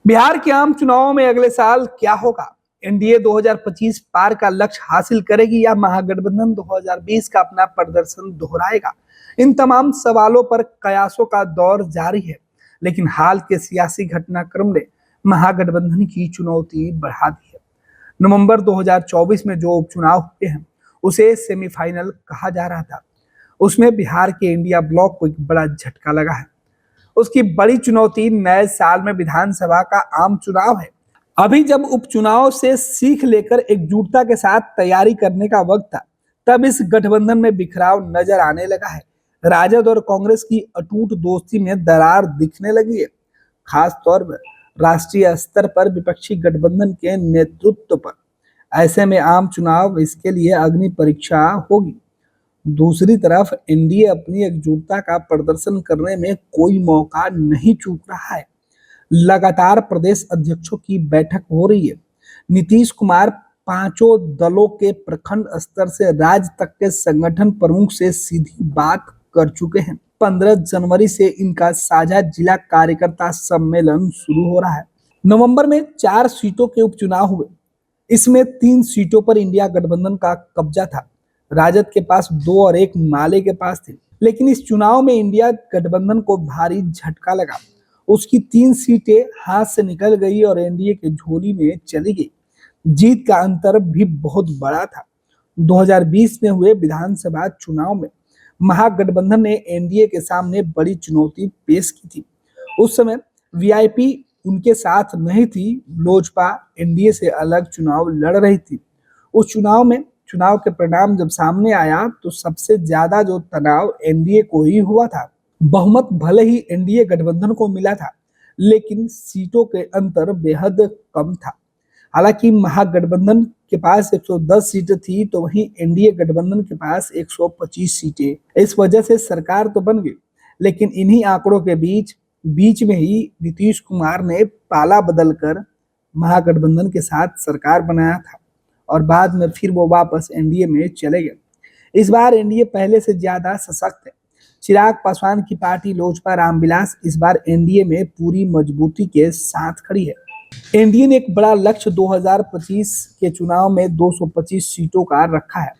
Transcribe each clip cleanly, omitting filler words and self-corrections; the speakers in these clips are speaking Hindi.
बिहार के आम चुनावों में अगले साल क्या होगा? एनडीए 2025 पार का लक्ष्य हासिल करेगी या महागठबंधन 2020 का अपना प्रदर्शन दोहराएगा? इन तमाम सवालों पर कयासों का दौर जारी है, लेकिन हाल के सियासी घटनाक्रम ने महागठबंधन की चुनौती बढ़ा दी है। नवंबर 2024 में जो उपचुनाव हुए हैं, उसे सेमीफाइनल कहा जा रहा था। उसमें बिहार के इंडिया ब्लॉक को एक बड़ा झटका लगा है। उसकी बड़ी चुनौती नए साल में विधानसभा का आम चुनाव है। अभी जब उपचुनाव से सीख लेकर एकजुटता के साथ तैयारी करने का वक्त था, तब इस गठबंधन में बिखराव नजर आने लगा है। राजद और कांग्रेस की अटूट दोस्ती में दरार दिखने लगी है, खास तौर पर राष्ट्रीय स्तर पर विपक्षी गठबंधन के नेतृत्व पर। ऐसे में आम चुनाव इसके लिए अग्नि परीक्षा होगी। दूसरी तरफ एनडीए अपनी एकजुटता का प्रदर्शन करने में कोई मौका नहीं चूक रहा है। लगातार प्रदेश अध्यक्षों की बैठक हो रही है। नीतीश कुमार पांचों दलों के प्रखंड स्तर से राज्य तक के संगठन प्रमुख से सीधी बात कर चुके हैं। 15 जनवरी से इनका साझा जिला कार्यकर्ता सम्मेलन शुरू हो रहा है। नवंबर में 4 सीटों के उपचुनाव हुए। इसमें 3 सीटों पर इंडिया गठबंधन का कब्जा था। राजद के पास 2 और 1 माले के पास थे, लेकिन इस चुनाव में इंडिया गठबंधन को भारी झटका लगा। उसकी 3 सीटें हाथ से निकल गई और एनडीए के झोली में चली गई। जीत का अंतर भी बहुत बड़ा था। 2020 में हुए विधानसभा चुनाव में महागठबंधन ने एनडीए के सामने बड़ी चुनौती पेश की थी। उस समय वीआईपी उनके साथ नहीं थी। लोजपा एनडीए से अलग चुनाव लड़ रही थी। उस चुनाव में चुनाव के परिणाम जब सामने आया तो सबसे ज्यादा जो तनाव एनडीए को ही हुआ था। बहुमत भले ही एनडीए गठबंधन को मिला था, लेकिन सीटों के अंतर बेहद कम था। हालांकि महागठबंधन के पास 110 सीटें थी, तो वहीं एनडीए गठबंधन के पास 125 सीटें। इस वजह से सरकार तो बन गई, लेकिन इन्हीं आंकड़ों के बीच बीच में ही नीतीश कुमार ने पाला बदलकर महागठबंधन के साथ सरकार बनाया था और बाद में फिर वो वापस एनडीए में चले गए। इस बार एनडीए पहले से ज्यादा सशक्त है। चिराग पासवान की पार्टी लोजपा रामविलास इस बार एनडीए में पूरी मजबूती के साथ खड़ी है। एनडीए ने एक बड़ा लक्ष्य 2025 के चुनाव में 225 सीटों का रखा है।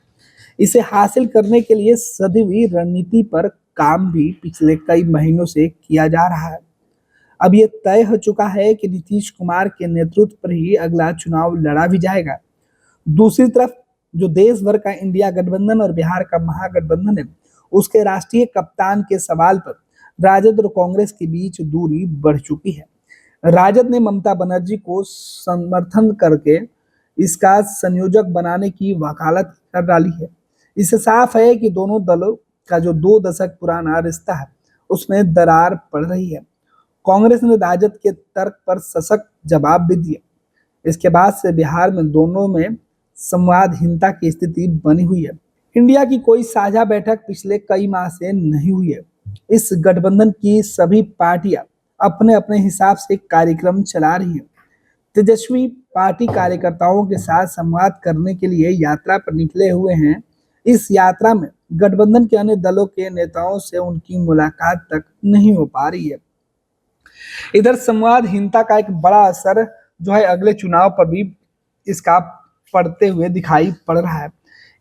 इसे हासिल करने के लिए सदी हुई रणनीति पर काम भी पिछले कई महीनों से किया जा रहा है। अब ये तय हो चुका है कि नीतीश कुमार के नेतृत्व पर ही अगला चुनाव लड़ा भी जाएगा। दूसरी तरफ जो देश भर का इंडिया गठबंधन और बिहार का महागठबंधन है, उसके राष्ट्रीय कप्तान के सवाल पर राजद और कांग्रेस के बीच दूरी बढ़ चुकी है। राजद ने ममता बनर्जी को समर्थन करके इसका संयोजक बनाने की वकालत कर डाली है। इससे साफ है कि दोनों दलों का जो 2 दशक पुराना रिश्ता है, उसमें दरार पड़ रही है। कांग्रेस ने राजद के तर्क पर सशक्त जवाब भी दिया। इसके बाद से बिहार में दोनों में संवादहीनता की स्थिति बनी हुई है। इंडिया की कोई साझा बैठक पिछले कई माह से नहीं हुई है। इस गठबंधन की सभी पार्टियां अपने अपने हिसाब से कार्यक्रम चला रही हैं। तेजस्वी पार्टी कार्यकर्ताओं के साथ संवाद करने के लिए यात्रा पर निकले हुए हैं। इस यात्रा में गठबंधन के अन्य दलों के नेताओं से उनकी मुलाकात तक नहीं हो पा रही है। इधर संवादहीनता का एक बड़ा असर जो है अगले चुनाव पर भी इसका पड़ते हुए दिखाई पड़ रहा है।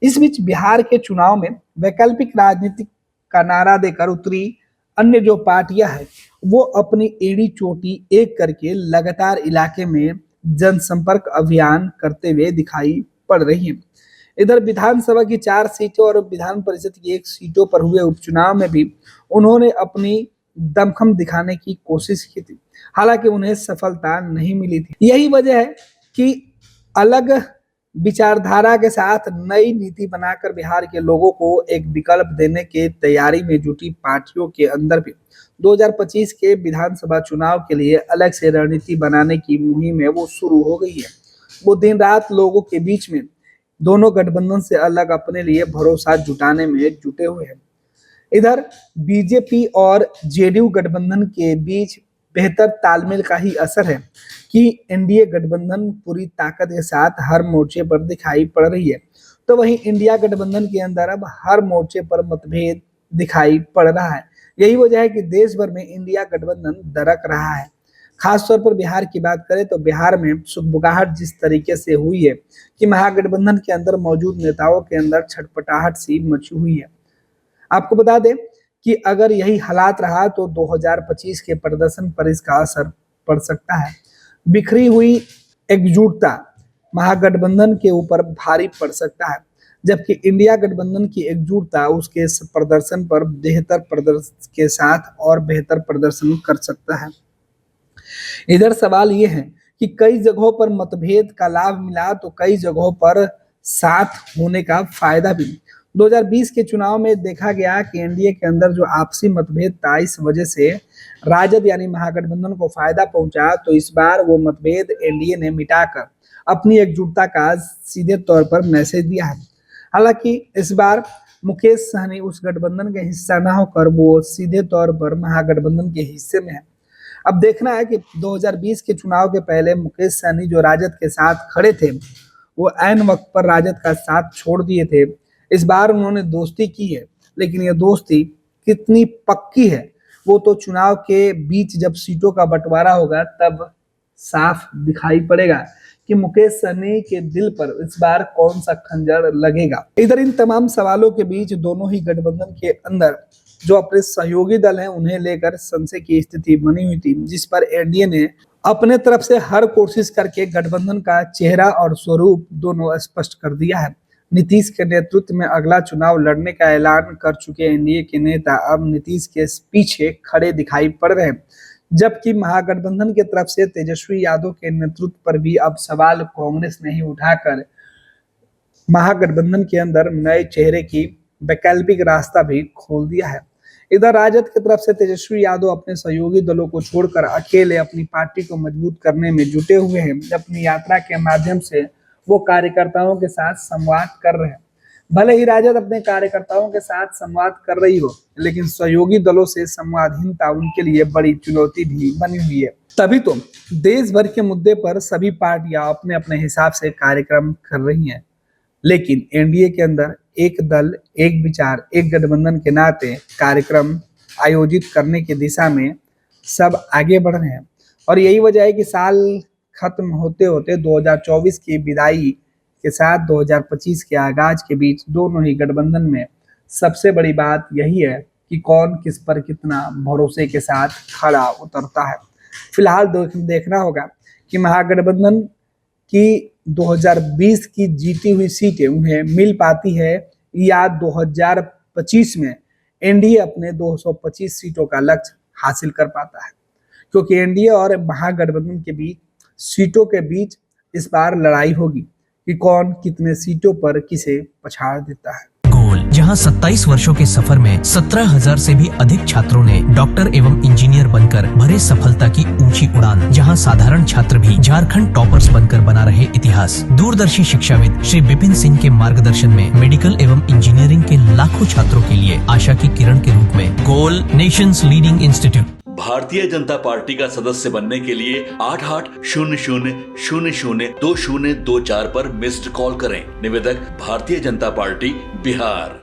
इस बीच बिहार के चुनाव में वैकल्पिक राजनीति का नारा देकर उतरी अन्य जो पार्टियां हैं, वो अपनी एड़ी चोटी एक करके लगातार इलाके में जनसंपर्क अभियान करते हुए दिखाई पड़ रही हैं। इधर विधानसभा की 4 सीटों और विधान परिषद की 1 सीटों पर हुए उपचुनाव में भी उन्होंने अपनी दमखम दिखाने की कोशिश की थी। हालांकि उन्हें सफलता नहीं मिली थी। यही वजह है कि अलग विचारधारा के साथ नई नीति बनाकर बिहार के लोगों को एक विकल्प देने के तैयारी में जुटी पार्टियों के अंदर भी 2025 के विधानसभा चुनाव के लिए अलग से रणनीति बनाने की मुहिम है वो शुरू हो गई है। वो दिन रात लोगों के बीच में दोनों गठबंधन से अलग अपने लिए भरोसा जुटाने में जुटे हुए हैं। इधर बीजेपी और जेडीयू गठबंधन के बीच बेहतर तालमेल का ही असर है कि एनडीए गठबंधन पूरी ताकत के साथ हर मोर्चे पर दिखाई पड़ रही है, तो वहीं इंडिया गठबंधन के अंदर अब हर मोर्चे पर मतभेद दिखाई पड़ रहा है। यही वजह है कि देश भर में इंडिया गठबंधन दरक रहा है। खास तौर पर बिहार की बात करें तो बिहार में सुगबुगाहट जिस तरीके से हुई है कि महागठबंधन के अंदर मौजूद नेताओं के अंदर छटपटाहट सी मची हुई है। आपको बता दें कि अगर यही हालात रहा तो 2025 के प्रदर्शन पर इसका असर पड़ सकता है। बिखरी हुई एकजुटता महागठबंधन के ऊपर भारी पड़ सकता है, जबकि इंडिया गठबंधन की एकजुटता उसके प्रदर्शन पर बेहतर प्रदर्शन के साथ और बेहतर प्रदर्शन कर सकता है। इधर सवाल ये है कि कई जगहों पर मतभेद का लाभ मिला तो कई जगहों पर साथ होने का फायदा भी। 2020 के चुनाव में देखा गया कि एनडीए के अंदर जो आपसी मतभेद था, इस वजह से राजद यानी महागठबंधन को फायदा पहुंचा, तो इस बार वो मतभेद एनडीए ने मिटाकर अपनी एकजुटता का सीधे तौर पर मैसेज दिया है। हालांकि इस बार मुकेश सहनी उस गठबंधन के हिस्सा न होकर वो सीधे तौर पर महागठबंधन के हिस्से में है। अब देखना है कि 2020 के चुनाव के पहले मुकेश सहनी जो राजद के साथ खड़े थे, वो ऐन वक्त पर राजद का साथ छोड़ दिए थे। इस बार उन्होंने दोस्ती की है, लेकिन ये दोस्ती कितनी पक्की है वो तो चुनाव के बीच जब सीटों का बंटवारा होगा तब साफ दिखाई पड़ेगा कि मुकेश सहनी के दिल पर इस बार कौन सा खंजर लगेगा। इधर इन तमाम सवालों के बीच दोनों ही गठबंधन के अंदर जो अपने सहयोगी दल हैं उन्हें लेकर संशय की स्थिति बनी हुई थी, जिस पर एनडीए ने अपने तरफ से हर कोशिश करके गठबंधन का चेहरा और स्वरूप दोनों स्पष्ट कर दिया है। नीतीश के नेतृत्व में अगला चुनाव लड़ने का ऐलान कर चुके एनडीए के नेता अब नीतीश के पीछे खड़े दिखाई पड़ रहे हैं, जबकि महागठबंधन की तरफ से तेजस्वी यादव के नेतृत्व पर भी अब सवाल कांग्रेस ने ही उठाकर महागठबंधन के अंदर नए चेहरे की वैकल्पिक रास्ता भी खोल दिया है। इधर राजद की तरफ से तेजस्वी यादव अपने सहयोगी दलों को छोड़कर अकेले अपनी पार्टी को मजबूत करने में जुटे हुए हैं। अपनी यात्रा के माध्यम से वो कार्यकर्ताओं के साथ संवाद कर रहे हैं। भले ही राजद अपने कार्यकर्ताओं के साथ संवाद कर रही हो, लेकिन सहयोगी दलों से संवादहीनता उनके लिए बड़ी चुनौती भी बनी हुई है। तभी तो देश भर के मुद्दे पर सभी पार्टियां अपने अपने हिसाब से कार्यक्रम कर रही हैं, लेकिन एनडीए के अंदर एक दल, एक विचार, एक गठबंधन के नाते कार्यक्रम आयोजित करने की दिशा में सब आगे बढ़ रहे हैं। और यही वजह है कि साल खत्म होते होते 2024 की विदाई के साथ 2025 के आगाज के बीच दोनों ही गठबंधन में सबसे बड़ी बात यही है कि कौन किस पर कितना भरोसे के साथ खड़ा उतरता है। फिलहाल देखना होगा कि महागठबंधन की 2020 की जीती हुई सीटें उन्हें मिल पाती है या 2025 में एनडीए अपने 225 सीटों का लक्ष्य हासिल कर पाता है, क्योंकि एनडीए और महागठबंधन के बीच सीटों के बीच इस बार लड़ाई होगी कि कौन कितने सीटों पर किसे पछाड़ देता है। गोल, जहां 27 वर्षों के सफर में 17,000 से भी अधिक छात्रों ने डॉक्टर एवं इंजीनियर बनकर भरे सफलता की ऊंची उड़ान, जहां साधारण छात्र भी झारखंड टॉपर्स बनकर बना रहे इतिहास। दूरदर्शी शिक्षाविद श्री विपिन सिंह के मार्गदर्शन में मेडिकल एवं इंजीनियरिंग के लाखों छात्रों के लिए आशा की किरण के रूप में गोल, Nations leading institute. Bharatiya Janata party का सदस्य बनने के लिए 8800002024 पर मिस्ड कॉल करें। निवेदक भारतीय जनता पार्टी बिहार।